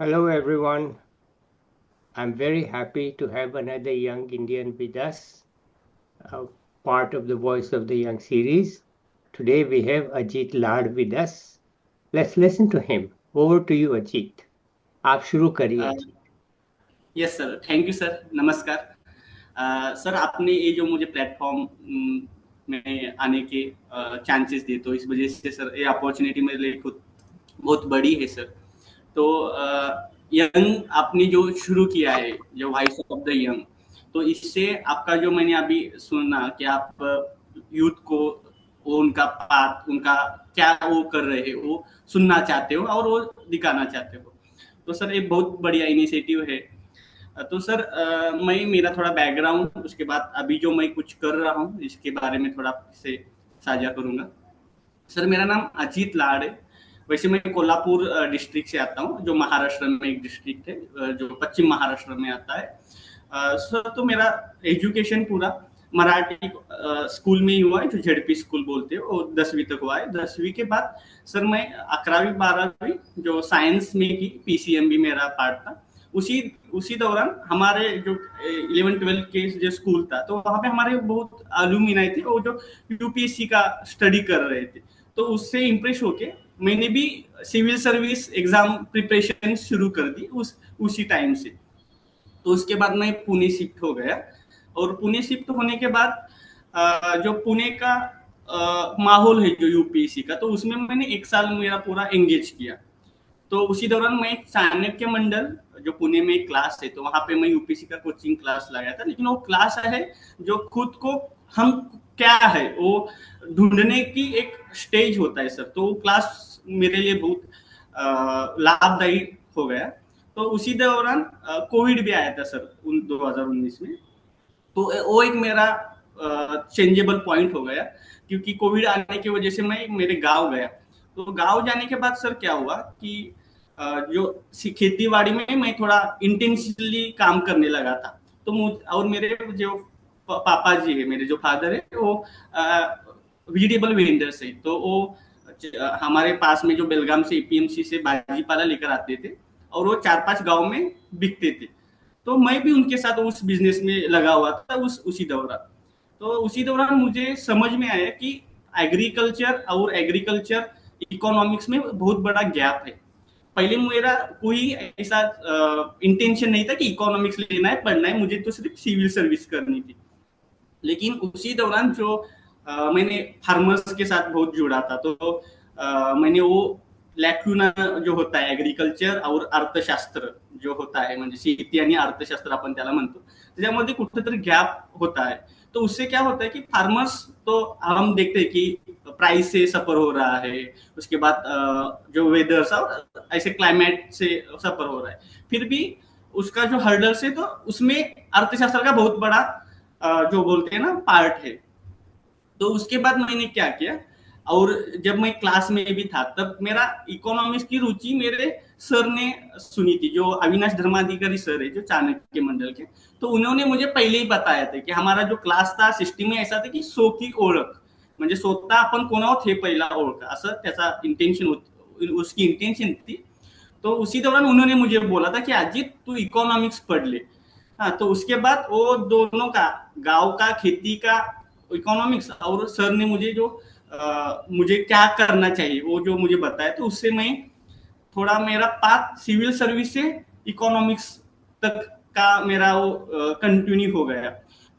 Hello, everyone. I'm very happy to have another young Indian with us, uh, part of the Voice of the Young series. Today we have Ajit Lad with us. Let's listen to him. Over to you, Ajit. आप शुरू करिए Ajit. Yes sir, thank you sir, नमस्कार। Sir, आपने ये जो मुझे platform में आने के चांसेस दिए, तो इस वजह से सर ये अपॉर्चुनिटी मेरे लिए खुद बहुत बड़ी है सर। तो यंग आपने जो शुरू किया है, जो वॉइस ऑफ द यंग, तो इससे आपका जो मैंने अभी सुना कि आप यूथ को वो उनका पाथ, उनका क्या वो कर रहे हैं, वो सुनना चाहते हो और वो दिखाना चाहते हो। तो सर ये बहुत बढ़िया इनिशिएटिव है। तो सर मैं मेरा थोड़ा बैकग्राउंड, उसके बाद अभी जो मैं कुछ कर रहा हूँ इसके बारे में थोड़ा से साझा करूंगा। सर, मेरा नाम अजीत लाड है। वैसे मैं कोल्हापुर डिस्ट्रिक्ट से आता हूँ, जो महाराष्ट्र में एक डिस्ट्रिक्ट है, जो पश्चिम महाराष्ट्र में आता है। सर, तो मेरा एजुकेशन पूरा मराठी स्कूल में ही हुआ है, जो जेडपी स्कूल बोलते हैं, वो 10वीं तक हुआ है। 10वीं के बाद सर मैं 11वीं 12वीं जो साइंस में की, पीसीएम भी मेरा पार्ट था। उसी उसी दौरान हमारे जो 11-12 के जो स्कूल था, तो वहाँ पे हमारे बहुत अलुमिनाई थे, वो जो यूपीएससी का स्टडी कर रहे थे। तो उससे इम्प्रेस होके मैंने भी सिविल सर्विस एग्जाम प्रिपरेशन शुरू कर दी उसी टाइम से। तो उसके बाद मैं पुणे शिफ्ट हो गया, और पुणे शिफ्ट होने के बाद जो पुणे का माहौल है जो यूपीएससी का, तो उसमें मैंने 1 साल मेरा पूरा एंगेज किया। तो उसी दौरान मैं चाणक्य मंडल, जो पुणे में एक क्लास है, तो वहां पे मैं यूपीएससी का कोचिंग क्लास लगाया था। लेकिन वो क्लास है जो खुद को हम क्या है वो ढूंढने की एक स्टेज होता है सर। तो वो क्लास मेरे लिए बहुत लाभदायी हो गया। तो उसी दौरान कोविड भी आया था सर 2019 में। तो वो एक मेरा चेंजेबल पॉइंट हो गया, क्योंकि कोविड आने की वजह से मैं मेरे गांव गया। तो गांव जाने के बाद सर क्या हुआ कि जो खेती बाड़ी में मैं थोड़ा इंटेंशनली काम करने लगा था। तो और मेरे जो पापा जी है, मेरे जो फादर है, वो वेजिटेबल वेंडर्स है। तो वो हमारे पास में जो बेलगाम से एपीएमसी से भाजीपाला लेकर आते थे, और वो 4-5 गांव में बिकते थे। तो मैं भी उनके साथ उस बिजनेस में लगा हुआ था उसी दौरान। तो उसी दौरान मुझे समझ में आया कि एग्रीकल्चर और एग्रीकल्चर इकोनॉमिक्स में बहुत बड़ा गैप है। पहले मेरा कोई ऐसा इंटेंशन नहीं था कि इकोनॉमिक्स लेना है, पढ़ना है, मुझे तो सिर्फ सिविल सर्विस करनी थी। लेकिन उसी दौरान जो मैंने फार्मर्स के साथ बहुत जुड़ा था, तो मैंने वो लॅक्युना जो होता है एग्रीकल्चर और अर्थशास्त्र जो होता है, म्हणजे शेती आणि अर्थशास्त्र आपण त्याला म्हणतो, त्याच्यामध्ये कुठेतरी गॅप होता है। तो उससे क्या होता है कि फार्मर्स, तो हम देखते हैं कि प्राइस से सफर हो रहा है, उसके बाद जो वेदर्स और ऐसे क्लाइमेट से सफर हो रहा है। फिर भी उसका जो हर्डल्स है, तो उसमें अर्थशास्त्र का बहुत बड़ा जो बोलते हैं ना पार्ट है। तो उसके बाद मैंने क्या किया, और जब मैं क्लास में भी था, तब मेरा इकोनॉमिक्स की रुचि मेरे सर ने सुनी थी, जो अविनाश धर्माधिकारी सर है, जो चाणक्य मंडल के। तो उन्होंने मुझे पहले ही बताया था कि हमारा जो क्लास था सिस्टम में ऐसा था की सो की ओळख, म्हणजे स्वतः आपण कोणावर हे पहिला ओळख, असं त्याचा इंटेंशन उसकी इंटेंशन थी। तो उसी दौरान उन्होंने मुझे बोला था कि अजीत तू इकोनॉमिक्स पढ़ ले। हाँ, तो उसके बाद वो दोनों का, गांव का, खेती का इकोनॉमिक्स, और सर ने मुझे जो मुझे क्या करना चाहिए वो जो मुझे बताया, तो उससे मैं थोड़ा मेरा पाथ सिविल सर्विस से इकोनॉमिक्स तक का मेरा वो कंटिन्यू हो गया।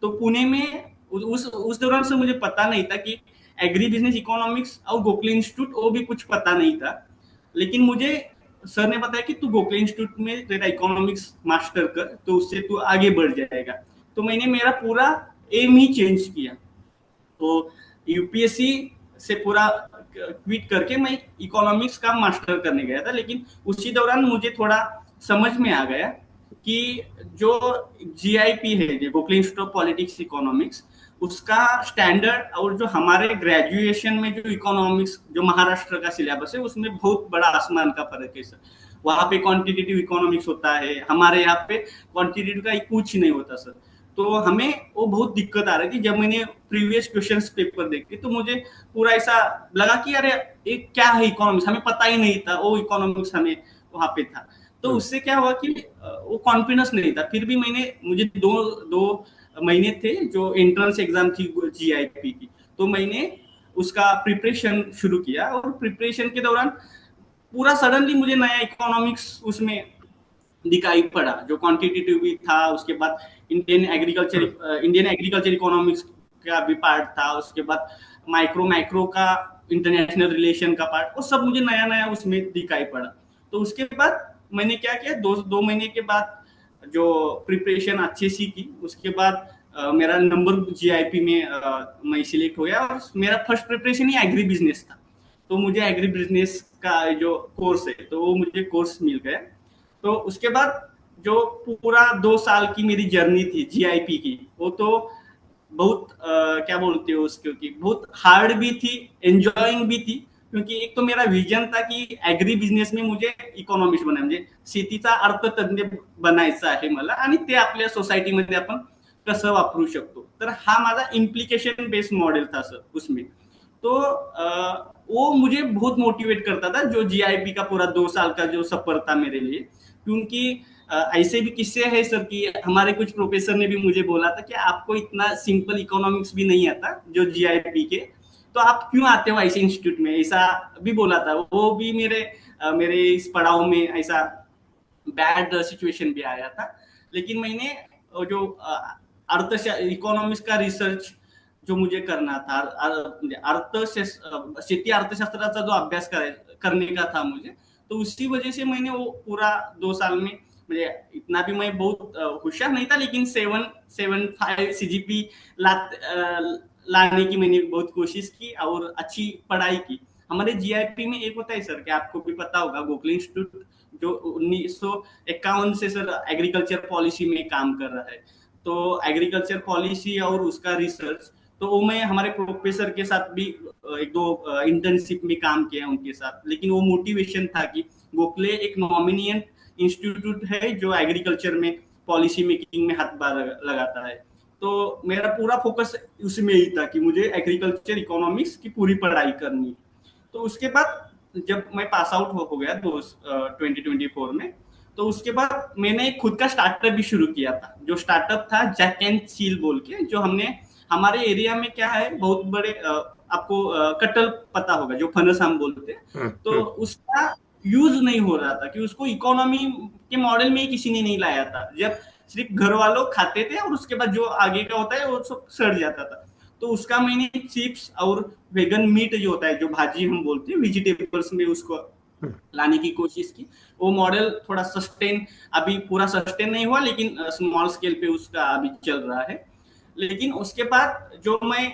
तो पुणे में उस दौरान से मुझे पता नहीं था कि एग्री बिजनेस इकोनॉमिक्स और गोखले इंस्टीट्यूट, वो भी कुछ पता नहीं था। लेकिन मुझे सर ने बताया कि तू गोखले इंस्टीट्यूट में तेरा इकोनॉमिक्स मास्टर कर, तो उससे तू आगे बढ़ जाएगा। तो मैंने मेरा पूरा एम ही चेंज किया। तो यूपीएससी से पूरा क्विट करके मैं इकोनॉमिक्स का मास्टर करने गया था। लेकिन उसी दौरान मुझे थोड़ा समझ में आ गया कि जो जीआईपी है, जो Gokhale institute of politics economics, उसका स्टैंडर्ड और जो हमारे ग्रेजुएशन में जो इकोनॉमिक्स जो महाराष्ट्र का सिलेबस है, उसमें बहुत बड़ा आसमान का फर्क है सर। वहां पे क्वांटिटेटिव इकोनॉमिक्स होता है, हमारे यहाँ पे क्वांटिटेटिव का कुछ नहीं होता सर। तो हमें वो बहुत दिक्कत आ रही थी। जब मैंने प्रीवियस क्वेश्चंस पेपर देखे, तो मुझे पूरा ऐसा लगा कि अरे एक क्या है इकोनॉमिक्स, हमें पता ही नहीं था, वो इकोनॉमिक्स हमें वहां पे था। तो उससे क्या हुआ कि वो कॉन्फिडेंस नहीं था। फिर भी मुझे दो दो महीने थे जो एंट्रेंस एग्जाम थी जीआईपी की, तो मैंने उसका प्रिपरेशन शुरू किया, और प्रिपरेशन के दौरान पूरा सडनली मुझे नया इकोनॉमिक्स उसमें दिखाई पड़ा, जो क्वांटिटेटिव भी था। उसके बाद इंडियन एग्रीकल्चर इकोनॉमिक्स का भी पार्ट था। उसके बाद माइक्रो मैक्रो का इंटरनेशनल रिलेशन का पार्ट, वो सब मुझे नया नया उसमें दिखाई पड़ा। तो उसके बाद मैंने क्या किया, दो महीने के बाद जो प्रिपरेशन अच्छे से की, उसके बाद मेरा नंबर जीआईपी में मैं सिलेक्ट हो गया, और मेरा फर्स्ट प्रिपरेशन ही एग्री बिजनेस था। तो मुझे एग्री बिजनेस का जो कोर्स है, तो वो मुझे कोर्स मिल गया। तो उसके बाद जो पूरा 2 साल की मेरी जर्नी थी जीआईपी की, वो तो बहुत क्या बोलते हो उसको, कि बहुत हार्ड भी थी, एंजॉइंग भी थी। क्योंकि एक तो मेरा विजन था की ॲग्री बिझनेस में मुझे इकॉनॉमिक्स बनाय, म्हणजे शेतीचा अर्थतज्ञ बनायचं आहे मला, आणि ते आपल्या सोसायटीमध्ये आपण कसं वापरू शकतो। तर हा माझा इम्प्लिकेशन बेस्ड मॉडेल था सर उसमें। तो वो मुझे बहुत मोटिवेट करता था, जो जीआईपी का पूरा 2 साल का जो सफर था मेरे लिए। क्योंकि ऐसे भी किस्से हैं सर कि हमारे कुछ प्रोफेसर ने भी मुझे बोला था कि आपको इतना सिंपल इकोनॉमिक्स भी नहीं आता जो जीआईपी के, तो आप क्यों आते हो ऐसे इंस्टीट्यूट में, ऐसा भी बोला था। वो भी मेरे इस पड़ाव में ऐसा बैड सिचुएशन भी आया था। लेकिन मैंने जो इकोनॉमिक्स का रिसर्च जो मुझे करना था, शेती अर्थशास्त्राचा जो अभ्यास करने का था मुझे, तो उसी वजह से मैंने वो पूरा 2 साल में, मुझे इतना भी मैं बहुत होशियार नहीं था, लेकिन 7.75 सीजीपी लाने की मैंने बहुत कोशिश की और अच्छी पढ़ाई की। हमारे जीआईपी में एक होता है सर, कि आपको भी पता होगा, गोखले इंस्टीट्यूट जो 1951 से सर एग्रीकल्चर पॉलिसी में काम कर रहा है। तो एग्रीकल्चर पॉलिसी और उसका रिसर्च, तो वो मैं हमारे प्रोफेसर के साथ भी एक दो इंटर्नशिप में काम किया उनके साथ। लेकिन वो मोटिवेशन था कि गोखले एक नॉमिनियन इंस्टीट्यूट है जो एग्रीकल्चर में पॉलिसी मेकिंग में हाथ बार लगाता है। तो मेरा पूरा फोकस उसमें ही था कि मुझे एग्रीकल्चर इकोनॉमिक्स की पूरी पढ़ाई करनी है। तो उसके बाद जब मैं पास आउट हो गया 2024 में, तो उसके बाद मैंने खुद का स्टार्टअप भी शुरू किया था। जो स्टार्टअप था जैक एंड सील बोल के, जो हमने हमारे एरिया में क्या है, बहुत बड़े आपको कटल पता होगा, जो फनस हम बोलते हैं, तो उसका यूज नहीं हो रहा था, कि उसको इकोनॉमी के मॉडल में ही किसी ने नहीं लाया था। जब सिर्फ घर वालों खाते थे, और उसके बाद जो आगे का होता है वो सब सड़ जाता था। तो उसका मैंने चिप्स और वेगन मीट जो होता है, जो भाजी हम बोलते हैं वेजिटेबल्स में, उसको लाने की कोशिश की। वो मॉडल थोड़ा अभी पूरा सस्टेन नहीं हुआ, लेकिन स्मॉल स्केल पे उसका अभी चल रहा है। लेकिन उसके बाद जो मैं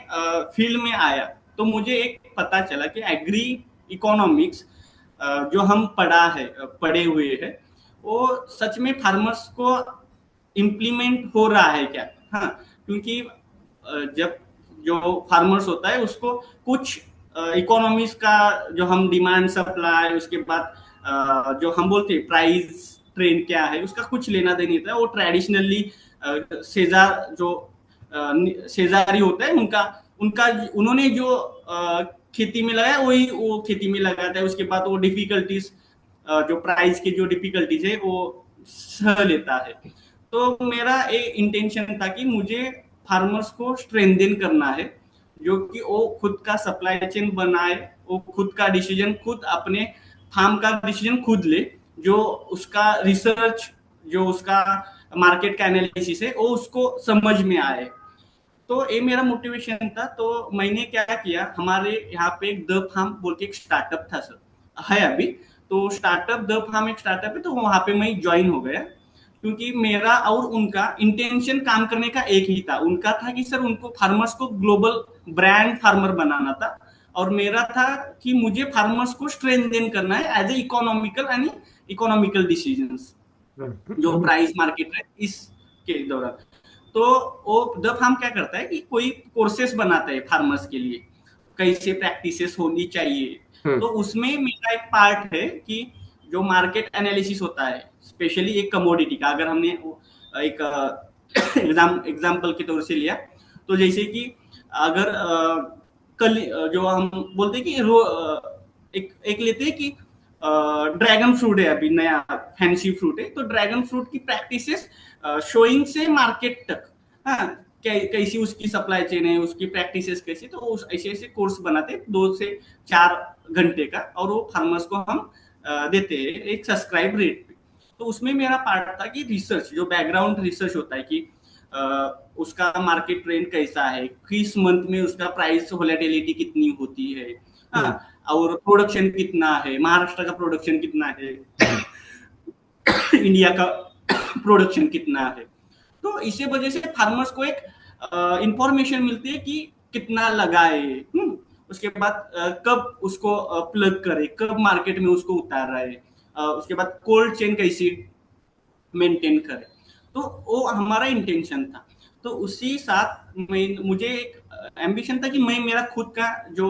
फील्ड में आया, तो मुझे एक पता चला कि एग्री इकोनॉमिक्स जो हम पढ़े हुए हैं, वो सच में फार्मर्स को इम्प्लीमेंट हो रहा है क्या। हाँ, क्योंकि जब जो फार्मर्स होता है उसको कुछ इकोनॉमिक्स का, जो हम डिमांड सप्लाई, उसके बाद जो हम बोलते हैं प्राइस ट्रेंड क्या है, उसका कुछ लेना देना था। वो ट्रेडिशनली सेजारी होता है उनका उनका उन्होंने जो खेती में लगाया वही वो खेती में लगाता है। उसके बाद वो डिफिकल्टीज, जो प्राइस की जो डिफिकल्टीज है वो सह लेता है। तो मेरा एक इंटेंशन था कि मुझे फार्मर्स को स्ट्रेंथन करना है, जो कि वो खुद का सप्लाई चेन बनाए, वो खुद का डिसीजन, खुद अपने फार्म का डिसीजन खुद ले, जो उसका रिसर्च, जो उसका मार्केट का एनालिसिस है, वो उसको समझ में आए। तो ये मेरा मोटिवेशन था। तो मैंने क्या किया, हमारे यहाँ पे एक द फार्म बोल के एक स्टार्टअप था सर, है अभी। तो स्टार्टअप द फार्म एक स्टार्टअप है, तो वहां पे मैं ज्वाइन हो गया। क्योंकि मेरा और उनका इंटेंशन काम करने का एक ही था। उनका था कि सर उनको फार्मर्स को ग्लोबल ब्रांड फार्मर बनाना था, और मेरा था कि मुझे फार्मर्स को स्ट्रेंथन करना है एज ए इकोनॉमिकल डिसीजंस, जो प्राइस मार्केट है इसके दौरान। तो वो द फार्म क्या करता है कि कोई कोर्सेस बनाता है फार्मर्स के लिए, कैसे प्रैक्टिसेस होनी चाहिए। तो उसमें मेरा एक पार्ट है कि जो मार्केट एनालिसिस होता है, स्पेशली एक कमोडिटी का, अगर हमने एक एग्जाम्पल के तौर से लिया, तो जैसे कि अगर कल जो हम बोलते हैं कि एक लेते हैं कि ड्रैगन फ्रूट है, अभी नया फैंसी फ्रूट है, तो ड्रैगन फ्रूट की प्रैक्टिसेस शोइंग से मार्केट तक, हाँ, कैसी उसकी सप्लाई चेन है, उसकी प्रैक्टिसेस कैसी, तो उस ऐसे ऐसे कोर्स बनाते 2 से 4 घंटे का, और वो फार्मर्स को हम देते हैं एक सब्सक्राइब रेट पे। तो उसमें मेरा पार्ट था कि रिसर्च, जो बैकग्राउंड रिसर्च होता है कि उसका मार्केट ट्रेंड कैसा है, किस मंथ में उसका प्राइस वोलेटिलिटी कितनी होती है, हाँ, और प्रोडक्शन कितना है, महाराष्ट्र का प्रोडक्शन कितना है, इंडिया का प्रोडक्शन कितना है। तो इसी वजह से फार्मर्स को एक इंफॉर्मेशन मिलती है कि कितना लगाए, उसके बाद कब उसको प्लग करे, कब मार्केट में उसको उतार रहा है, उसके बाद कोल्ड चेन कैसी मेंटेन करे। तो वो हमारा इंटेंशन था। तो उसी साथ मुझे एक एम्बिशन था कि मैं मेरा खुद का जो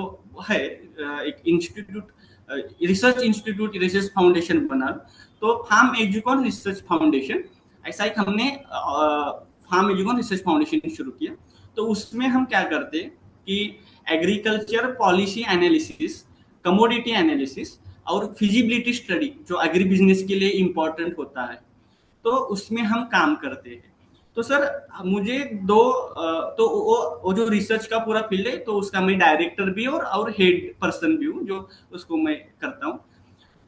है एक institute, research institute, research foundation बना। तो फार्म एजुकॉन रिसर्च फाउंडेशन, ऐसा एक हमने फार्म एजुकॉन रिसर्च फाउंडेशन शुरू किया। तो उसमें हम क्या करते हैं कि agriculture policy analysis, commodity analysis और फिजिबिलिटी स्टडी जो एग्री बिजनेस के लिए इंपॉर्टेंट होता है, तो उसमें हम काम करते हैं। तो सर मुझे तो वो जो रिसर्च का पूरा फील्ड है, तो उसका मैं डायरेक्टर भी और हेड पर्सन भी हूँ, जो उसको मैं करता हूँ।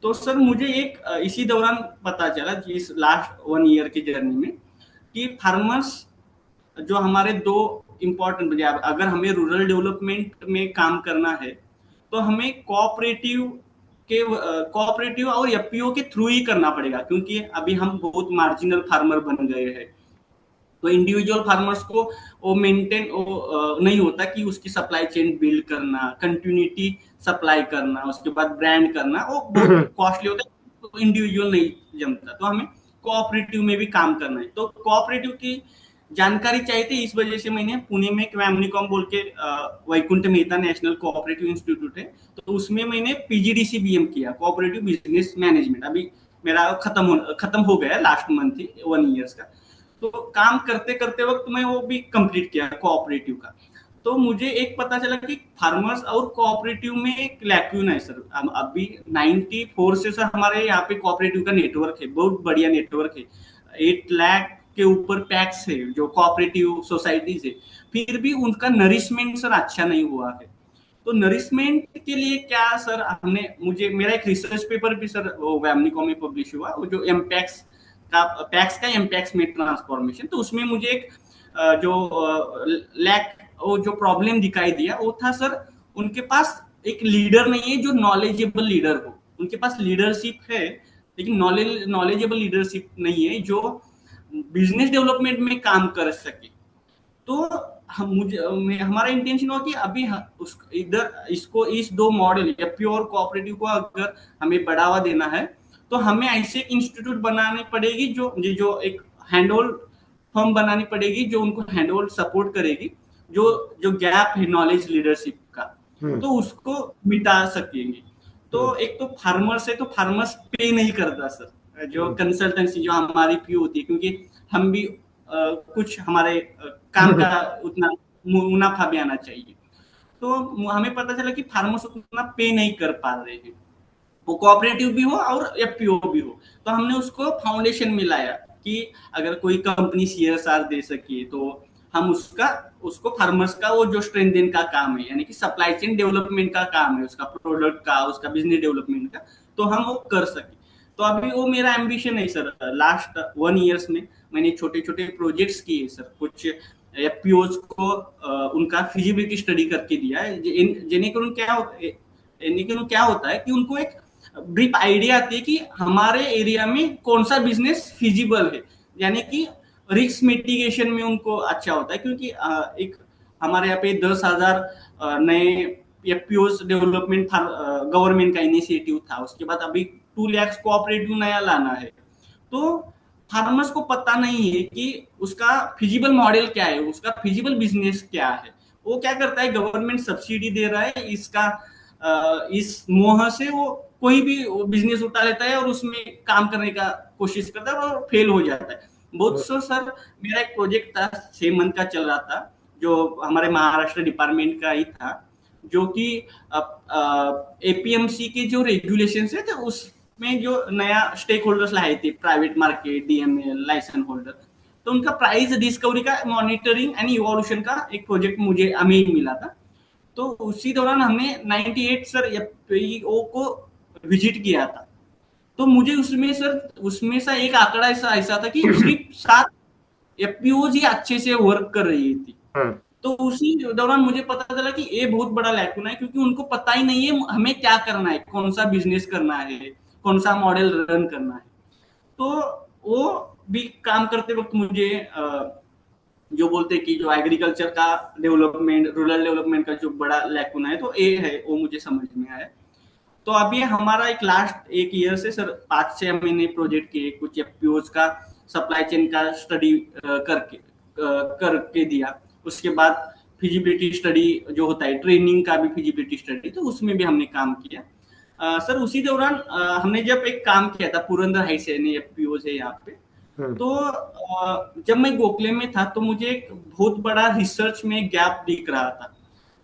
तो सर मुझे एक इसी दौरान पता चला कि इस लास्ट 1 ईयर की जर्नी में कि फार्मर्स जो हमारे दो इम्पोर्टेंट, अगर हमें रूरल डेवलपमेंट में काम करना है तो हमें कोऑपरेटिव और एफपीओ के थ्रू ही करना पड़ेगा, क्योंकि अभी हम बहुत मार्जिनल फार्मर बन गए हैं। तो इंडिविजुअल फार्मर्स को वो मेंटेन नहीं होता कि उसकी सप्लाई चेन बिल्ड करना, कंटिन्यूटी सप्लाई करना, उसके बाद ब्रांड करना, वो बहुत कॉस्टली होता है, तो इंडिविजुअल नहीं जमता। तो हमें कोऑपरेटिव में भी काम करना है। तो कोऑपरेटिव की जानकारी चाहिए थी, इस वजह से मैंने पुणे में क्वैमनिकॉम बोल के Vaikunth Mehta national cooperative institute है, तो उसमें मैंने पीजीडीसी बीएम किया, कोऑपरेटिव बिजनेस मैनेजमेंट। अभी मेरा खत्म हो गया लास्ट मंथ ही, 1 ईयर्स का। तो काम करते करते वक्त मैं वो भी कंप्लीट किया कोऑपरेटिव का। तो मुझे एक पता चला कि फार्मर्स और कोऑपरेटिव में एक लैक्यून है सर। अभी 94 से सर हमारे यहाँ पे कोऑपरेटिव का नेटवर्क है, बहुत बढ़िया नेटवर्क है। 8 लाख के ऊपर पैक्स है जो कोऑपरेटिव सोसाइटीज है, फिर भी उनका नरिशमेंट सर अच्छा नहीं हुआ है। तो नरिशमेंट के लिए क्या सर, हमने मुझे मेरा एक रिसर्च पेपर भी सर वो वैमनिकॉम में पब्लिश हुआ, वो जो एमपैक्स पैक्स का एमपैक्स में ट्रांसफॉर्मेशन। तो उसमें मुझे एक जो लैक, वो जो प्रॉब्लम दिखाई दिया वो था सर, उनके पास एक लीडर नहीं है जो नॉलेजेबल लीडर हो। उनके पास लीडरशिप है लेकिन नॉलेजेबल लीडरशिप नहीं है जो बिजनेस डेवलपमेंट में काम कर सके। तो हमारा इंटेंशन हुआ कि अभी इधर इसको इस दो मॉडल या प्योर कोऑपरेटिव को अगर हमें बढ़ावा देना है, तो हमें ऐसे इंस्टीट्यूट बनानी पड़ेगी जो जो एक हैंडहोल्ड फर्म बनानी पड़ेगी, जो उनको हैंडहोल्ड सपोर्ट करेगी, जो जो गैप है नॉलेज लीडरशिप का, तो उसको मिटा सकेंगे। तो एक तो फार्मर्स है, तो फार्मर्स पे नहीं करता सर, जो कंसल्टेंसी जो हमारी फी होती है, क्योंकि हम भी कुछ हमारे काम का उतना मुनाफा भी आना चाहिए। तो हमें पता चला कि फार्मर्स उतना पे नहीं कर पा रहे हैं, वो कोऑपरेटिव भी हो और एफपीओ भी हो। तो हमने उसको फाउंडेशन में लाया कि अगर कोई कंपनी सीएसआर दे सके तो हम उसको फार्मर्स का वो जो स्ट्रेंथन का काम है, यानी कि सप्लाई चेन डेवलपमेंट का काम है, उसका प्रोडक्ट का, उसका बिजनेस डेवलपमेंट का, तो हम वो कर सके। तो अभी वो मेरा एम्बिशन है सर। लास्ट 1 ईयर्स में मैंने छोटे छोटे प्रोजेक्ट्स किए सर, कुछ एफपीओज को उनका फिजिबिलिटी स्टडी करके दिया है, जेने क्या होता है कि उनको एक ब्रीफ आइडिया आती है कि हमारे एरिया में कौन सा बिजनेस फिजिबल है, यानी कि रिस्क मिटिगेशन में उनको अच्छा होता है। क्योंकि एक हमारे यहाँ पे 10,000 नए एफपीओज डेवलपमेंट गवर्नमेंट का इनिशिएटिव था, उसके बाद अभी 2 लाख कोऑपरेटिव नया लाना है। तो फार्मर्स को पता नहीं है कि उसका फिजिबल मॉडल क्या है, उसका फिजिबल बिजनेस क्या है। वो क्या करता है, गवर्नमेंट सब्सिडी दे रहा है, इस मोह से वो कोई भी बिजनेस उठा लेता है और उसमें काम करने का कोशिश करता है और फेल हो जाता है बहुत। सो सर मेरा एक प्रोजेक्ट था 6 मंथ का चल रहा था, जो हमारे महाराष्ट्र डिपार्टमेंट का ही था। जो कि एपीएमसी के जो रेगुलेशंस है, तो उसमें जो नया स्टेक होल्डर्स लाए थे, private market, DML, licence holder, तो उनका प्राइस डिस्कवरी का मॉनिटरिंग एंड इवोल्यूशन का एक प्रोजेक्ट मुझे हमें मिला था। तो उसी दौरान हमने 98 सर एफपीओ को विजिट किया था। तो मुझे उसमें सर, उसमें से एक आंकड़ा ऐसा ऐसा था कि सिर्फ 7 एफपीओज ही अच्छे से वर्क कर रही थी। तो उसी दौरान मुझे पता चला कि ये बहुत बड़ा लैकुना है, क्योंकि उनको पता ही नहीं है हमें क्या करना है, कौन सा बिजनेस करना है, कौन सा मॉडल रन करना है। तो वो भी काम करते वक्त मुझे जो बोलते हैं कि जो एग्रीकल्चर का डेवलपमेंट, रूरल डेवलपमेंट का जो बड़ा लैकुना है, तो ये है, वो मुझे समझ में आया। तो अभी हमारा एक लास्ट एक ईयर से सर 5-6 महीने प्रोजेक्ट किए, कुछ एफपीओज का सप्लाई चेन का स्टडी करके दिया। उसके बाद फिजिबिलिटी स्टडी जो होता है, ट्रेनिंग का भी फिजिबिलिटी स्टडी, तो उसमें भी हमने काम किया। सर उसी दौरान हमने जब एक काम किया था पुरंदर हाई से, एफपीओज है यहाँ पे। तो जब मैं गोखले में था, तो मुझे एक बहुत बड़ा रिसर्च में गैप दिख रहा था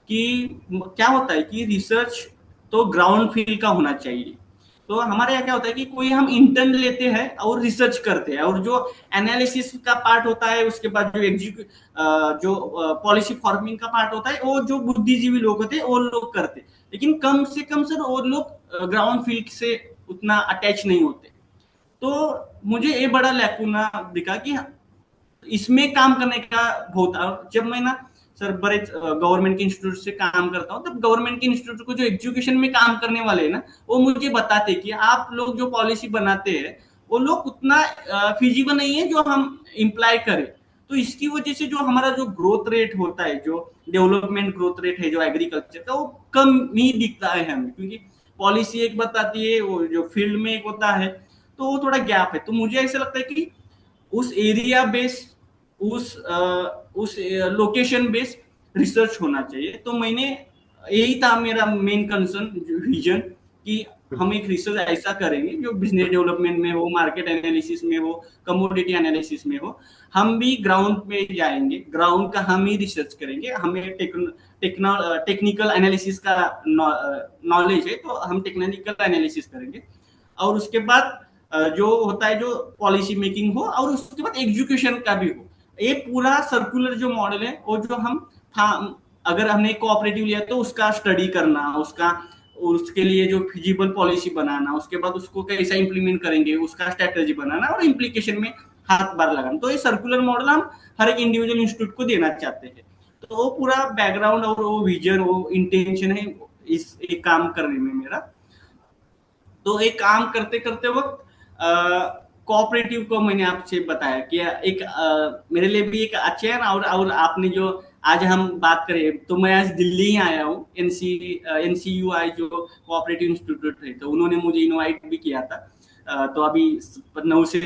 कि क्या होता है कि रिसर्च तो ग्राउंड फील्ड का होना चाहिए। तो हमारे यहाँ क्या होता है कि कोई हम इंटर्न लेते हैं और रिसर्च करते हैं, और जो एनालिसिस का पार्ट होता है, उसके बाद जो जो पॉलिसी फॉर्मिंग का पार्ट होता है, वो जो बुद्धिजीवी लोग होते हैं वो लोग करते हैं। लेकिन कम से कम सर वो लोग ग्राउंड फील्ड से उतना अटैच नहीं होते। तो मुझे ये बड़ा लैकुना दिखा कि इसमें काम करने का बहुत। जब मैं ना सर बड़े गवर्नमेंट के इंस्टीट्यूट से काम करता हूँ, तब गवर्नमेंट के इंस्टीट्यूट को जो एजुकेशन में काम करने वाले हैं ना, वो मुझे बताते कि आप लोग जो पॉलिसी बनाते हैं, वो लोग उतना फिजिबल नहीं है जो हम इम्प्लाई करें। तो इसकी वजह से जो हमारा जो ग्रोथ रेट होता है, जो डेवलपमेंट ग्रोथ रेट है जो एग्रीकल्चर का, वो कम ही दिखता है हमें, क्योंकि पॉलिसी एक बताती है, वो जो फील्ड में एक होता है, तो वो थोड़ा गैप है। तो मुझे ऐसा लगता है कि उस एरिया बेस्ड, उस लोकेशन बेस्ड रिसर्च होना चाहिए। तो मैंने, यही था मेरा मेन कंसर्न, विजन, कि हम एक रिसर्च ऐसा करेंगे जो बिजनेस डेवलपमेंट में हो, मार्केट एनालिसिस में हो, कमोडिटी एनालिसिस में हो। हम भी ग्राउंड पे जाएंगे, ग्राउंड का हम ही रिसर्च करेंगे। हमें टेक्निकल एनालिसिस का नॉलेज है, तो हम टेक्निकल एनालिसिस करेंगे। और उसके बाद जो होता है, जो पॉलिसी मेकिंग हो, और उसके बाद एग्जीक्यूशन का भी हो। ये पूरा सर्कुलर जो मॉडल है, वो जो हम अगर हमने कोऑपरेटिव लिया तो उसका स्टडी करना, उसका उसके लिए जो फिजिबल पॉलिसी बनाना, उसके बाद उसको कैसा इंप्लीमेंट करेंगे, उसका स्ट्रेटेजी बनाना, और इम्प्लीकेशन में हाथ बार लगाना। तो ये सर्कुलर मॉडल हम हर एक इंडिविजुअल इंस्टीट्यूट को देना चाहते हैं। तो वो पूरा बैकग्राउंड और वो विजन, वो इंटेंशन है इस एक काम करने में मेरा। तो एक काम करते करते वक्त कोऑपरेटिव को मैंने आपसे बताया कि एक मेरे लिए भी एक अच्छे है। और आपने जो आज हम बात करें, तो मैं आज दिल्ली ही आया हूँ। एनसीयूआई जो कोऑपरेटिव इंस्टीट्यूट है, तो उन्होंने मुझे इनवाइट भी किया था। तो अभी 9 से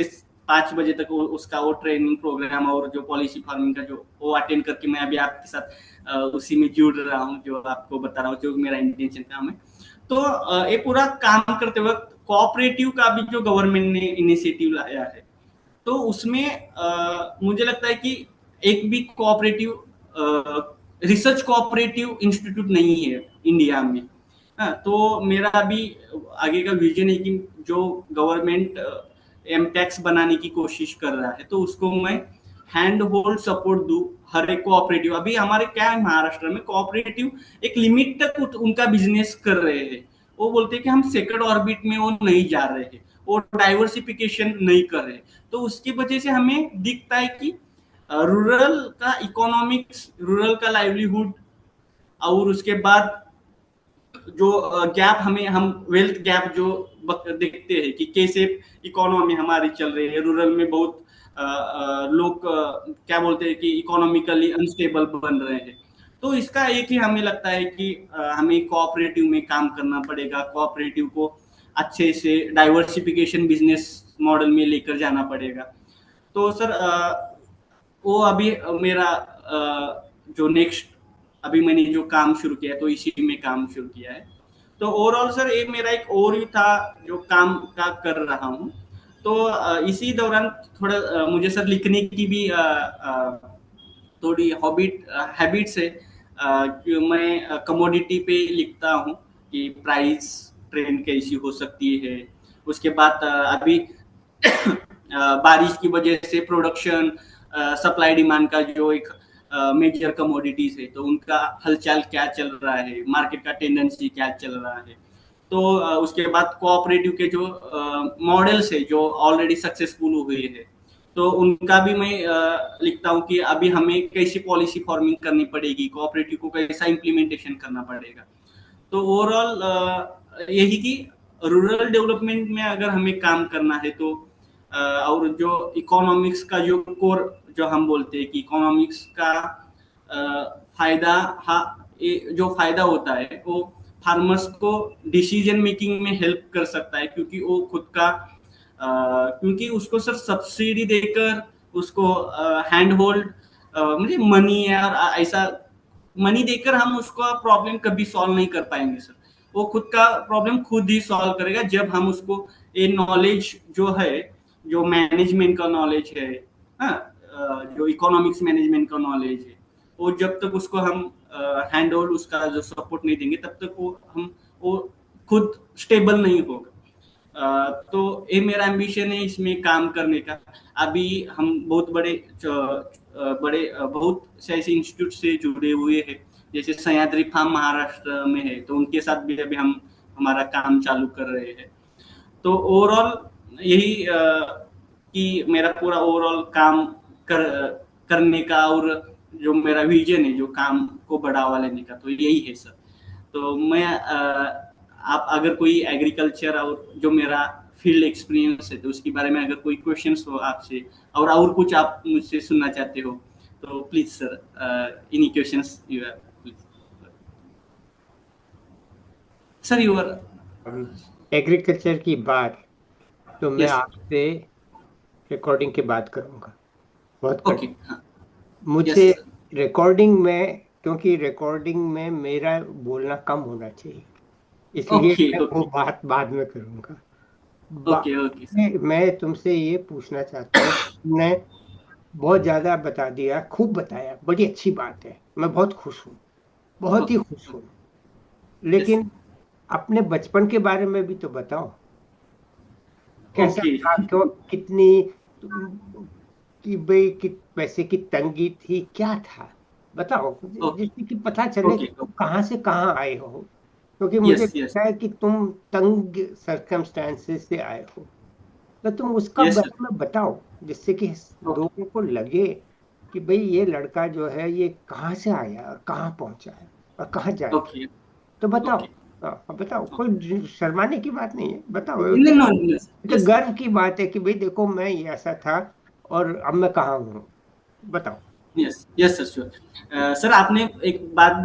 5 बजे तक उसका वो ट्रेनिंग प्रोग्राम और जो पॉलिसी फार्मिंग का जो वो अटेंड करके मैं अभी आपके साथ उसी में जुड़ रहा हूँ, जो आपको बता रहा हूँ जो मेरा इंटेंशन काम है। तो ये पूरा काम करते वक्त कोऑपरेटिव का भी जो गवर्नमेंट ने इनिशिएटिव लाया है, तो उसमें मुझे लगता है कि एक भी कोऑपरेटिव रिसर्च कोऑपरेटिव इंस्टीट्यूट नहीं है इंडिया में। हाँ, तो मेरा भी आगे का विजन है कि जो गवर्नमेंट एमटेक्स बनाने की कोशिश कर रहा है, तो उसको मैं हैंड होल्ड सपोर्ट दूं। हर एक कोऑपरेटिव, अभी हमारे क्या है महाराष्ट्र में, कोऑपरेटिव एक लिमिट तक उनका बिजनेस कर रहे हैं। वो बोलते हैं कि हम सेकंड ऑर्बिट में वो नहीं जा रहे हैं, वो डाइवर्सिफिकेशन नहीं कर रहे। तो उसकी वजह से हमें दिखता है कि रूरल का इकोनॉमिक्स, रूरल का लाइवलीहुड, और उसके बाद जो गैप हमें, हम वेल्थ गैप जो देखते हैं कि कैसे इकोनॉमी हमारी चल रही है, रूरल में बहुत लोग क्या बोलते हैं कि इकोनॉमिकली अनस्टेबल बन रहे हैं। तो इसका एक ही हमें लगता है कि हमें कोऑपरेटिव में काम करना पड़ेगा, कोऑपरेटिव को अच्छे से डाइवर्सिफिकेशन बिजनेस मॉडल में लेकर जाना पड़ेगा। तो सर वो अभी मेरा जो नेक्स्ट, अभी मैंने जो काम शुरू किया है, तो इसी में काम शुरू किया है। तो ओवरऑल सर ये मेरा एक ओवरव्यू था जो काम का कर रहा हूँ। तो इसी दौरान थोड़ा मुझे सर लिखने की भी थोड़ी हैबिट्स है। मैं कमोडिटी पे लिखता हूँ कि प्राइस ट्रेंड कैसी हो सकती है। उसके बाद अभी बारिश की वजह से प्रोडक्शन सप्लाई डिमांड का जो एक मेजर कमोडिटीज है, तो उनका हलचल क्या चल रहा है, मार्केट का टेंडेंसी क्या चल रहा है। तो उसके बाद कोऑपरेटिव के जो मॉडल्स है जो ऑलरेडी सक्सेसफुल हुए हैं, तो उनका भी मैं लिखता हूँ कि अभी हमें कैसी पॉलिसी फॉर्मिंग करनी पड़ेगी, कोऑपरेटिव को कैसा इम्प्लीमेंटेशन करना पड़ेगा। तो ओवरऑल यही कि रूरल डेवलपमेंट में अगर हमें काम करना है तो और जो इकोनॉमिक्स का जो कोर जो हम बोलते हैं कि इकोनॉमिक्स का फायदा, जो फायदा होता है वो फार्मर्स को डिसीजन मेकिंग में हेल्प कर सकता है, क्योंकि वो खुद का क्योंकि उसको सर सब्सिडी देकर उसको हैंड होल्ड मुझे मनी है और ऐसा मनी देकर हम उसका प्रॉब्लम कभी सॉल्व नहीं कर पाएंगे सर। वो खुद का प्रॉब्लम खुद ही सॉल्व करेगा जब हम उसको ये नॉलेज जो है, जो मैनेजमेंट का नॉलेज है, हाँ, जो इकोनॉमिक्स मैनेजमेंट का नॉलेज है, वो जब तक उसको हम हैंड होल्ड उसका जो सपोर्ट नहीं देंगे तब तक वो खुद स्टेबल नहीं होगा। तो ये मेरा एम्बिशन है इसमें काम करने का। अभी हम बहुत बहुत से ऐसे इंस्टीट्यूट से जुड़े हुए हैं, जैसे सह्याद्री फार्म महाराष्ट्र में है, तो उनके साथ भी अभी हम हमारा काम चालू कर रहे हैं। तो ओवरऑल यही कि मेरा पूरा ओवरऑल काम कर करने का और जो मेरा विजन है जो काम को बढ़ावा लेने का, तो यही है सर। तो मैं आप अगर कोई एग्रीकल्चर और जो मेरा फील्ड एक्सपीरियंस है तो उसके बारे में अगर कोई क्वेश्चंस हो आपसे और कुछ आप मुझसे सुनना चाहते हो तो please sir any questions you have please sir. You are agriculture की बात तो मैं यस आपसे रिकॉर्डिंग के बाद करूंगा, बहुत ओके कठिन हाँ यस मुझे सर रिकॉर्डिंग में, क्योंकि रिकॉर्डिंग में मेरा बोलना कम होना चाहिए, इसलिए ओके मैं वो ओके बात बाद में करूंगा। ओके ओके मैं तुमसे ये पूछना चाहता हूँ, तुमने बहुत ज्यादा बता दिया, खूब बताया, बड़ी अच्छी बात है, मैं बहुत खुश हूँ, बहुत ही ओके खुश हूँ। यस लेकिन अपने बचपन के बारे में भी तो बताओ, कैसा ओके था, क्यों, कितनी, तुम- कि भाई कि पैसे की तंगी थी, क्या था, बताओ, ओके जिससे कि पता चले कि ओके तुम कहाँ से कहाँ आए हो, क्योंकि मुझे यस यस लगता है कि तुम तंग सरकमस्टेंसेस से आए हो। तो तुम उसका यस सर बारे में बताओ, जिससे कि ओके लोगों को लगे कि भाई ये लड़का जो है ये कहाँ से आया और कहाँ पहुंचा है और कहाँ जाएगा। ओके तो बताओ। ओके हाँ बताओ, कोई शर्माने की बात नहीं है, बताओ, नो नो ये तो यस गर्व की बात है कि भाई देखो मैं ये ऐसा था और अब मैं कहाँ हूँ, बताओ। Yes yes sir sure. Sir आपने एक बात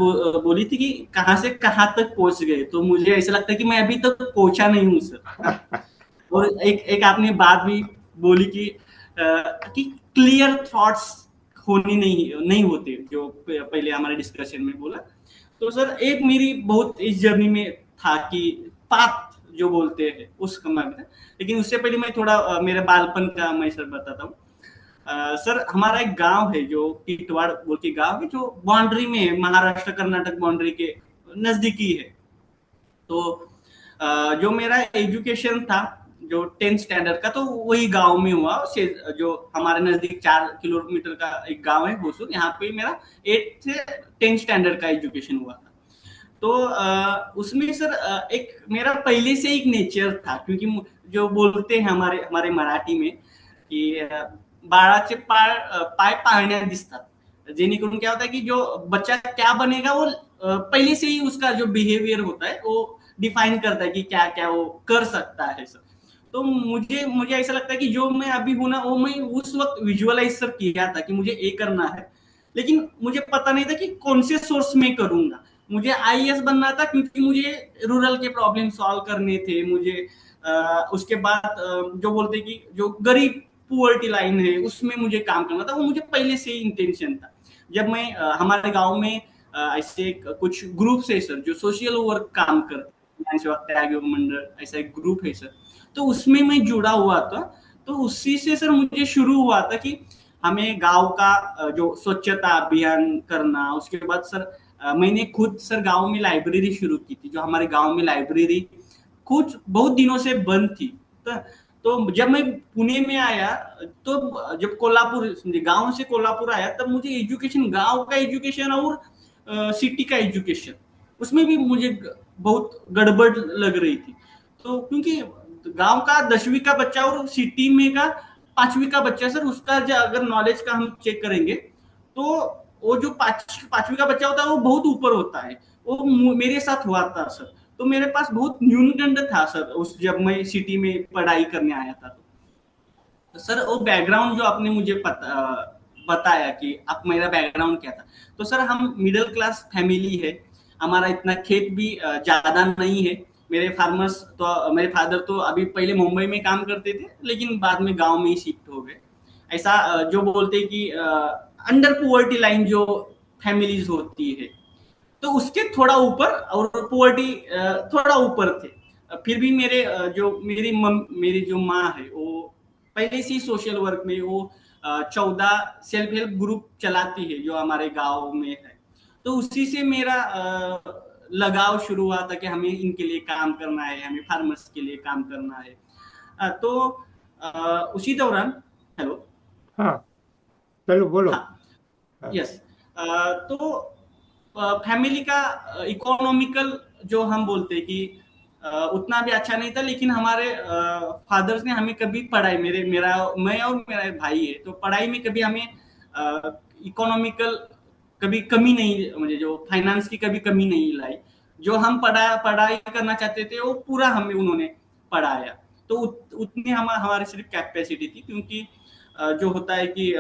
बोली थी कि कहाँ से कहाँ तक पहुंच गए, तो मुझे ऐसा लगता है कि मैं अभी तक पहुंचा नहीं हूँ सर। हाँ? और एक एक आपने बात भी बोली कि क्लियर थॉट्स होनी नहीं होते, जो पहले हमारे डिस्कशन में बोला। तो सर एक मेरी बहुत इस जर्नी में था कि पाथ जो बोलते हैं उस कमा में था। लेकिन उससे पहले मैं थोड़ा मेरे बालपन का मैं सर बताता हूँ। सर हमारा एक गांव है जो टिटवाड़ बोल के गांव है, जो बाउंड्री में है, महाराष्ट्र कर्नाटक बाउंड्री के नजदीकी है। तो जो मेरा एजुकेशन था जो 10th स्टैंडर्ड का, तो वही गांव में हुआ। जो हमारे नजदीक 4 किलोमीटर का एक गांव है होसुर, यहाँ पे मेरा 8 से 10th स्टैंडर्ड का एजुकेशन हुआ था। तो उसमें सर एक मेरा पहले से एक नेचर था, क्योंकि जो बोलते हैं हमारे हमारे मराठी में की बाळाचे पाय पाळण्यात दिसतात, जेणेकरून क्या होता है कि जो बच्चा क्या बनेगा वो पहले से ही उसका जो बिहेवियर होता है वो डिफाइन करता है कि क्या क्या वो कर सकता है सर। तो मुझे मुझे ऐसा लगता है कि जो मैं अभी हूं ना वो मैं उस वक्त विजुअलाइज सर किया था कि मुझे ये करना है। लेकिन मुझे पता नहीं था कि कौन से सोर्स में करूंगा। मुझे आईएएस बनना था क्योंकि मुझे रूरल के प्रॉब्लम सॉल्व करने थे। मुझे उसके बाद जो बोलते कि जो गरीब पुअर्टी लाइन है उसमें मुझे काम करना था, वो मुझे पहले से ही इंटेंशन था। जब मैं हमारे गांव में ऐसे कुछ ग्रुप है सर जो सोशल वर्क काम करते हैं, मंडल ऐसा एक ग्रुप है सर, तो उसमें मैं जुड़ा हुआ था। तो उसी से सर मुझे शुरू हुआ था कि हमें गांव का जो स्वच्छता अभियान करना, उसके बाद सर मैंने खुद सर गांव में लाइब्रेरी शुरू की थी, जो हमारे गांव में लाइब्रेरी कुछ बहुत दिनों से बंद थी। तो जब मैं पुणे में आया, तो जब कोल्हापुर गांव से कोल्हापुर आया, तब मुझे एजुकेशन, गांव का एजुकेशन और सिटी का एजुकेशन, उसमें भी मुझे बहुत गड़बड़ लग रही थी। तो क्योंकि गांव का 10वीं का बच्चा और सिटी में का 5वीं का बच्चा सर, उसका अगर नॉलेज का हम चेक करेंगे, तो वो जो 5वीं का बच्चा होता है वो बहुत ऊपर होता है। वो मेरे साथ हुआ था सर। तो मेरे पास बहुत न्यूनगंड था सर, उस जब मैं सिटी में पढ़ाई करने आया था। तो सर वो बैकग्राउंड जो आपने मुझे बताया कि आप, मेरा बैकग्राउंड क्या था, तो सर हम मिडिल क्लास फैमिली है। हमारा इतना खेत भी ज्यादा नहीं है। मेरे फार्मर्स, तो मेरे फादर तो अभी पहले मुंबई में काम करते थे, लेकिन बाद में गांव में ही शिफ्ट हो गए। ऐसा जो बोलते हैं कि अंडर पुअर्टी लाइन जो फैमिलीज होती है, तो उसके थोड़ा ऊपर, और पुअर्टी थोड़ा ऊपर थे। फिर भी मेरे जो मेरी जो माँ है, वो पहले से ही सोशल वर्क में वो 14 सेल्फ हेल्प ग्रुप चलाती है जो हमारे गांव में है। तो उसी से मेरा लगाव शुरू हुआ था कि हमें इनके लिए काम करना है, हमें फार्मर्स के लिए काम करना है। तो उसी दौरान, हेलो, हाँ, चलो बोलो। हाँ, हाँ। यस, तो फैमिली का इकोनॉमिकल जो हम बोलते हैं कि उतना भी अच्छा नहीं था, लेकिन हमारे फादर्स ने हमें कभी पढ़ाई, मेरा मैं और मेरा एक भाई है, तो पढ़ाई में कभी हमें इकोनॉमिकल कभी कमी नहीं, मुझे जो फाइनेंस की कभी कमी नहीं लाई। जो हम पढ़ाई करना चाहते थे वो पूरा हमें उन्होंने पढ़ाया। तो उतनी हमारी सिर्फ कैपेसिटी थी, क्योंकि जो होता है कि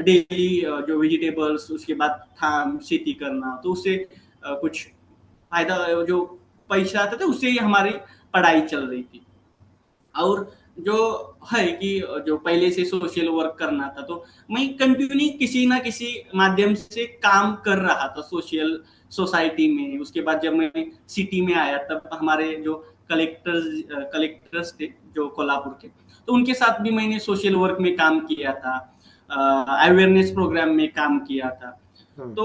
डेली जो वेजिटेबल्स, उसके बाद था खेती करना, तो उससे कुछ फायदा, जो पैसा आता था उससे ही हमारी पढ़ाई चल रही थी। और जो है कि जो पहले से सोशल वर्क करना था, तो मैं कंटिन्यू किसी ना किसी माध्यम से काम कर रहा था सोशल सोसाइटी में। उसके बाद जब मैं सिटी में आया, तब हमारे जो कलेक्टर्स थे जो कोल्हापुर के, तो उनके साथ भी मैंने सोशल वर्क में काम किया था, अवेयरनेस प्रोग्राम में काम किया था। हम्म। तो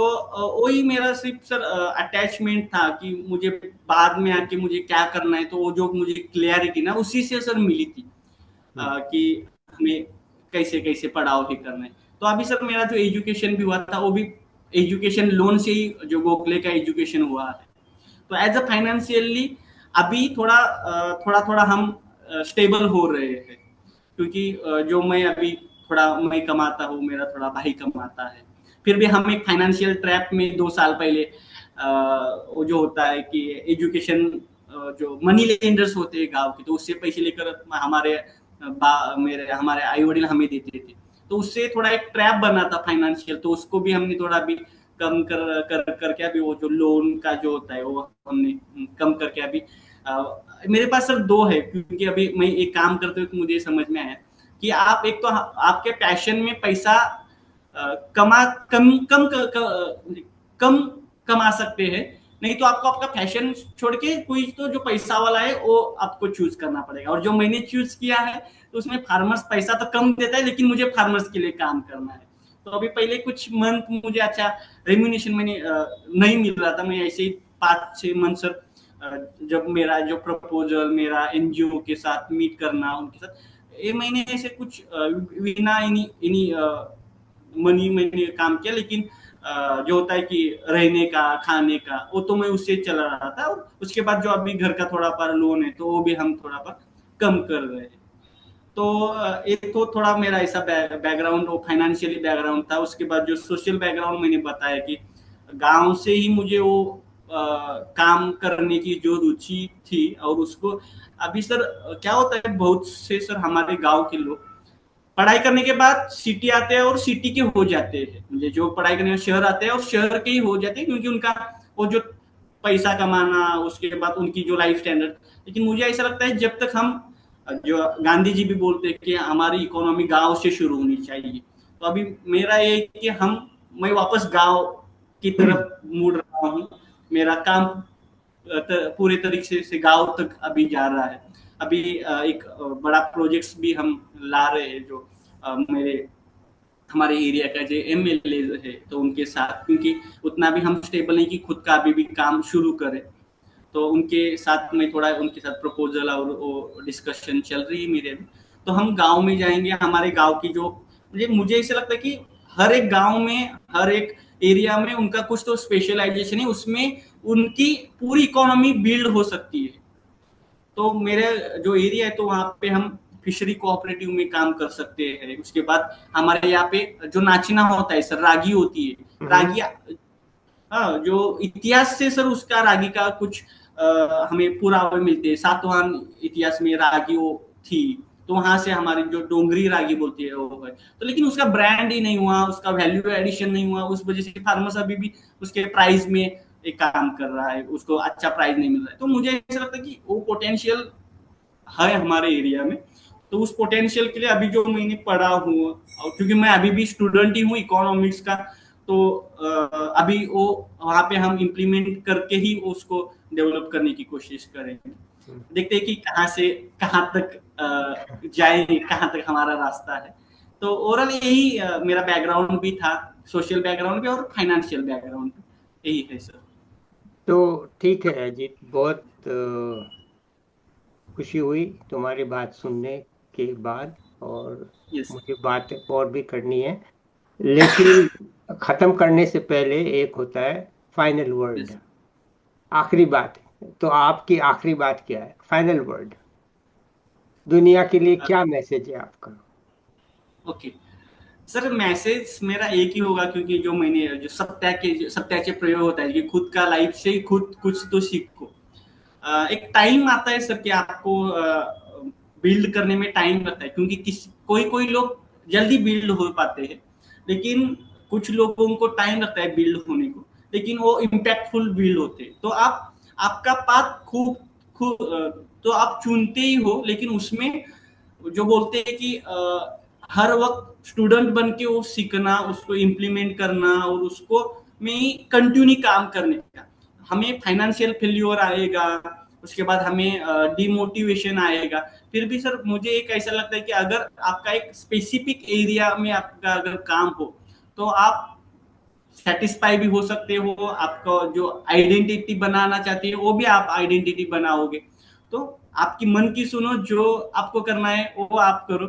वही मेरा सिर्फ सर अटैचमेंट था कि मुझे बाद में आके मुझे क्या करना है, तो वो जो मुझे क्लियरिटी ना उसी से सर मिली थी, हम्म। कि हमें कैसे कैसे पढ़ाओ ही करना है। तो अभी सर मेरा जो एजुकेशन भी हुआ था, वो भी एजुकेशन लोन से ही, जो गोखले का एजुकेशन हुआ है। तो एज अ फाइनेंशियली अभी थोड़ा थोड़ा हम स्टेबल हो रहे हैं, क्योंकि जो मैं अभी थोड़ा मैं कमाता हूँ, मेरा थोड़ा भाई कमाता है। फिर भी हम एक फाइनेंशियल ट्रैप में 2 साल पहले, वो जो होता है कि एजुकेशन, जो मनी लेंडर्स होते हैं गांव के, तो उससे पैसे लेकर मेरे हमारे आई वडील हमें देते थे। तो उससे थोड़ा एक ट्रैप बना था फाइनेंशियल, तो उसको भी हमने थोड़ा भी कम कर करके अभी वो जो लोन का जो होता है वो हमने कम करके अभी मेरे पास सर दो है, क्योंकि अभी मैं एक काम करते हुए मुझे समझ में आया कि आप एक तो आपके पैशन में पैसा कमा कम कम कम कमा सकते हैं, नहीं तो आपको आपका फैशन छोड़ के कोई तो जो पैसा वाला है वो आपको चूज करना पड़ेगा। और जो मैंने चूज किया है, तो उसमें फार्मर्स पैसा तो कम देता है, लेकिन मुझे फार्मर्स के लिए काम करना है। तो अभी पहले कुछ मंथ मुझे अच्छा रेम्यूनेशन मैंने नहीं मिल रहा था, मैं ऐसे ही 5-6 मंथ सर, जब मेरा जो प्रपोजल मेरा एनजीओ के साथ मीट करना उनके साथ, ये मैंने ऐसे कुछ बिना इन्हीं इन्हीं मनी मैंने काम किया, लेकिन जो होता है कि रहने का खाने का वो तो मैं उससे चला रहा था। और उसके बाद जो अभी घर का थोड़ा पर लोन है, तो वो भी हम थोड़ा पर कम कर रहे हैं। तो एक तो थोड़ा मेरा ऐसा बैकग्राउंड, वो फाइनेंशियली बैकग्राउंड था। उसके बाद जो सोशल बैकग्राउंड मैंने बताया कि गांव से ही मुझे वो काम करने की जो रुचि थी, और उसको अभी सर क्या होता है, बहुत से सर हमारे गांव के लोग पढ़ाई करने के बाद सिटी आते हैं और सिटी के हो जाते हैं, मुझे जो पढ़ाई करने के शहर आते हैं और शहर के ही हो जाते हैं, क्योंकि उनका वो जो पैसा कमाना, उसके बाद उनकी जो लाइफ स्टैंडर्ड। लेकिन मुझे ऐसा लगता है जब तक हम, जो गांधी जी भी बोलते हैं कि हमारी इकोनॉमी गांव से शुरू होनी चाहिए, तो अभी मेरा ये कि हम मैं वापस गांव की तरफ मुड़ रहा हूँ। मेरा काम पूरे तरीके से गांव तक अभी जा रहा है। अभी एक बड़ा प्रोजेक्ट्स भी हम ला रहे हैं, जो मेरे हमारे एरिया का जो एमएलए है तो उनके साथ, क्योंकि उतना भी हम स्टेबल नहीं कि खुद का अभी भी काम शुरू करें, तो उनके साथ में थोड़ा उनके साथ प्रपोजल और वो डिस्कशन चल रही है मेरे भी। तो हम गांव में जाएंगे, हमारे गांव की जो मुझे ऐसा लगता है कि हर एक गांव में, हर एक एरिया में उनका कुछ तो स्पेशलाइजेशन है, उसमें उनकी पूरी इकोनॉमी बिल्ड हो सकती है। तो मेरे जो एरिया है तो वहाँ पे हम फिशरी कोऑपरेटिव में काम कर सकते हैं। उसके बाद हमारे यहाँ पे जो नाचना होता है सर, रागी होती है, रागी, हाँ, जो इतिहास से सर उसका रागी का कुछ हमें पुरावे मिलते हैं। सातवां इतिहास में रागी वो थी, तो वहां से हमारी जो डोंगरी रागी बोलती है वो है। तो लेकिन उसका ब्रांड ही नहीं हुआ, उसका वैल्यू एडिशन नहीं हुआ, उस वजह से फार्मर्स अभी भी उसके प्राइस में एक काम कर रहा है, उसको अच्छा प्राइस नहीं मिल रहा है। तो मुझे ऐसा लगता है कि वो पोटेंशियल है हमारे एरिया में। तो उस पोटेंशियल के लिए अभी जो मैंने पढ़ा हूँ, और क्योंकि मैं अभी भी स्टूडेंट ही हूँ इकोनॉमिक्स का, तो अभी वो वहाँ पे हम इम्प्लीमेंट करके ही उसको डेवलप करने की कोशिश करेंगे। देखते हैं कि कहाँ से कहाँ तक जाए, कहाँ तक हमारा रास्ता है। तो ओवरऑल यही मेरा बैकग्राउंड भी था, सोशल बैकग्राउंड भी और फाइनेंशियल बैकग्राउंड भी यही है सर। तो ठीक है अजीत, बहुत खुशी हुई तुम्हारी बात सुनने के बाद। और यस मुझे बात और भी करनी है, लेकिन खत्म करने से पहले एक होता है फाइनल वर्ड, यस। आखिरी बात। तो आपकी आखिरी बात क्या है, फाइनल वर्ड? दुनिया के लिए क्या मैसेज है आपका? ओके सर, मैसेज मेरा एक ही होगा, क्योंकि जो मैंने जो सत्याचे प्रयोग होता है कि खुद का लाइफ से ही खुद कुछ तो सीखो। एक टाइम आता है सर कि आपको बिल्ड करने में टाइम लगता है, क्योंकि कोई कोई लोग जल्दी बिल्ड हो पाते हैं, लेकिन कुछ लोगों को टाइम लगता है बिल्ड होने को, लेकिन वो इम्पैक्टफुल बिल्ड होते हैं। तो आप आपका पाथ खूब खूब तो आप चुनते ही हो, लेकिन उसमें जो बोलते हैं कि हर वक्त स्टूडेंट बन के वो सीखना, उसको इम्प्लीमेंट करना और उसको में कंटिन्यू काम करने का। हमें फाइनेंशियल फेल्योर आएगा, उसके बाद हमें डिमोटिवेशन आएगा, फिर भी सर मुझे एक ऐसा लगता है कि अगर आपका एक स्पेसिफिक एरिया में आपका अगर काम हो, तो आप सेटिस्फाई भी हो सकते हो। आपको जो आइडेंटिटी बनाना चाहते हो वो भी आप आइडेंटिटी बनाओगे। तो आपकी मन की सुनो, जो आपको करना है वो आप करो,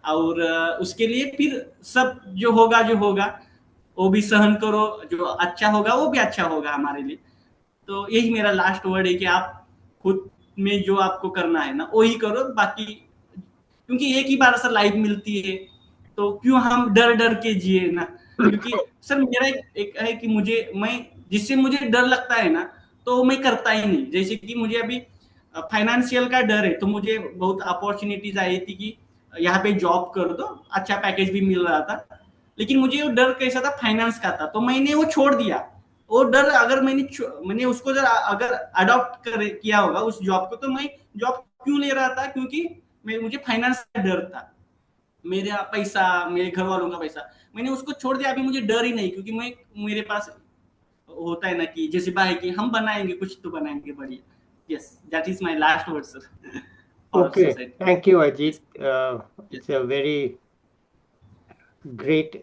और उसके लिए फिर सब जो होगा वो भी सहन करो, जो अच्छा होगा वो भी अच्छा होगा हमारे लिए। तो यही मेरा लास्ट वर्ड है कि आप खुद में जो आपको करना है ना वही करो, बाकी क्योंकि एक ही बार सर लाइफ मिलती है, तो क्यों हम डर डर के जिए ना। क्योंकि सर मेरा एक है कि मैं जिससे मुझे डर लगता है ना, तो मैं करता ही नहीं। जैसे कि मुझे अभी फाइनेंशियल का डर है, तो मुझे बहुत अपॉर्चुनिटीज आई थी कि यहाँ पे जॉब कर दो, अच्छा पैकेज भी मिल रहा था, लेकिन मुझे वो डर कैसा था, फाइनेंस का था, तो मैंने वो छोड़ दिया। वो डर अगर मैंने उसको जरा अगर अडॉप्ट किया होगा उस जॉब को, तो मैं जॉब क्यों ले रहा था, क्योंकि मुझे फाइनेंस का डर था, मेरा पैसा, मेरे घर वालों का पैसा। मैंने उसको छोड़ दिया, अभी मुझे डर ही नहीं, क्योंकि मेरे पास होता है ना कि जैसे भाई कि हम बनाएंगे, कुछ तो बनाएंगे बढ़िया। Yes, that is my last word sir for okay, society. Thank you yes. Ajit. Yes. It's a very great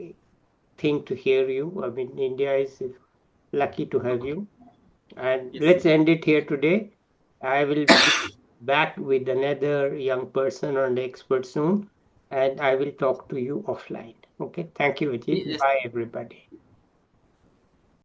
thing to hear you. I mean, India is lucky to have okay. you. And yes let's sir. end it here today. I will be back with another young person or an expert soon, and I will talk to you offline. Okay, thank you, Ajit. Yes. Bye, everybody.